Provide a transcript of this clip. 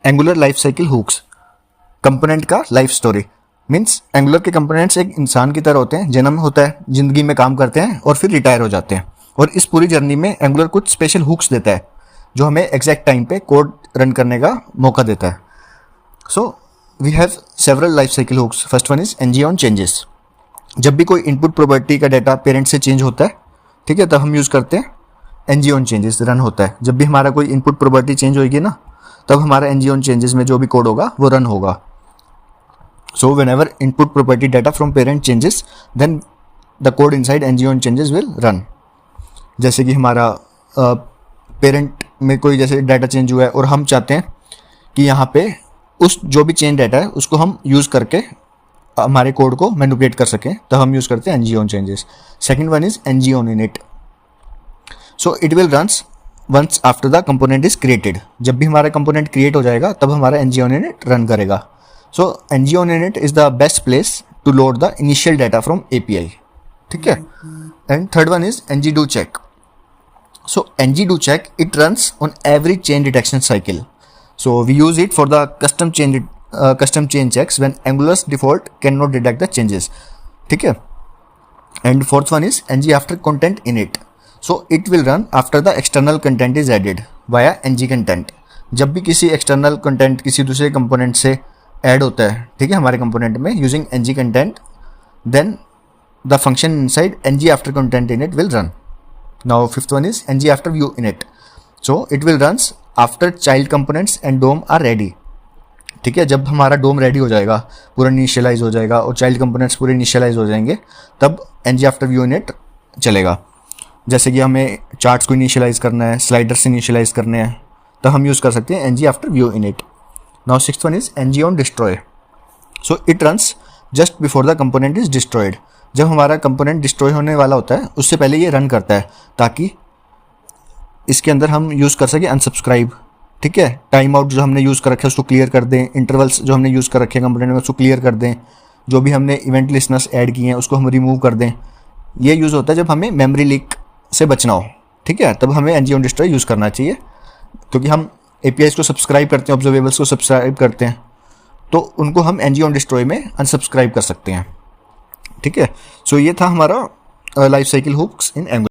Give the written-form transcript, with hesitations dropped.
Angular life cycle hooks, component का life story. Means Angular के components एक इंसान की तरह होते हैं, जन्म होता है, जिंदगी में काम करते हैं और फिर रिटायर हो जाते हैं, और इस पूरी जर्नी में एंगुलर कुछ स्पेशल हुक्स देता है जो हमें एग्जैक्ट टाइम पे कोड रन करने का मौका देता है। So we have several life cycle hooks. First one is NG on changes. जब भी कोई इनपुट प्रॉपर्टी का डाटा पेरेंट से चेंज होता है, ठीक है, तब हम यूज़ करते हैं एनजी ऑन चेंजेस रन होता है। जब भी हमारा कोई इनपुट प्रॉपर्टी चेंज होगी ना, तब हमारा एनजी ऑन चेंजेस में जो भी कोड होगा वो रन होगा। So whenever input property data from parent changes, then the code inside NG on changes will run. जैसे कि हमारा पेरेंट में कोई जैसे डाटा चेंज हुआ है और हम चाहते हैं कि यहाँ पे उस जो भी चेंज डाटा है उसको हम यूज़ करके हमारे कोड को मैनिपुलेट कर सकें, तो हम यूज़ करते हैं NG on changes. Second one is NG on init. So it will runs once after the component is created. जब भी हमारा कंपोनेंट क्रिएट हो जाएगा तब हमारा एनजी ऑन इनिट रन करेगा। So NG on init is the best place to load the initial data from API, ठीक है। And third one is NG do check. So ng do check, it runs on every chain detection cycle. So we use it for the custom chain checks when Angular's default cannot detect the changes. ठीक है. And fourth one is ng after content init. So it will run after the external content is added via ng content. जब भी किसी external content किसी दूसरे component से add होता है, ठीक है, हमारे component में using ng content, then the function inside ng after content init will run. Now fifth one is ng after view init. So it will runs after child components and DOM are ready. ठीक है, जब हमारा DOM ready हो जाएगा, पूरा initialise हो जाएगा और चाइल्ड कंपोनेंट्स पूरे इनिशियलाइज हो जाएंगे, तब ng आफ्टर व्यू इनिट चलेगा। जैसे कि हमें चार्ट्स को इनिशियलाइज करना है, स्लाइडर्स इनिशियलाइज करने हैं, तो हम यूज़ कर सकते हैं ng after view init. Now sixth one is ng on destroy. So it runs just before the component is destroyed. जब हमारा कंपोनेंट डिस्ट्रॉय होने वाला होता है उससे पहले ये रन करता है, ताकि इसके अंदर हम यूज़ कर सकें अनसब्सक्राइब, ठीक है, टाइम आउट जो हमने यूज़ कर रखे हैं उसको क्लियर कर दें, इंटरवल्स जो हमने यूज़ कर रखे हैं कंपोनेंट में उसको क्लियर कर दें, जो भी हमने इवेंट लिस्टनर्स ऐड किए हैं उसको हम रिमूव कर दें। ये यूज़ होता है जब हमें मेमोरी लीक से बचना हो, ठीक है, तब हमें ng ऑन डिस्ट्रॉय यूज़ करना चाहिए, क्योंकि हम APIs को सब्सक्राइब करते हैं, ऑब्जर्वेबल्स को सब्सक्राइब करते हैं, तो उनको हम ng ऑन डिस्ट्रॉय में अनसब्सक्राइब कर सकते हैं, ठीक है। सो ये था हमारा लाइफ साइकिल हुक्स इन एंगुलर।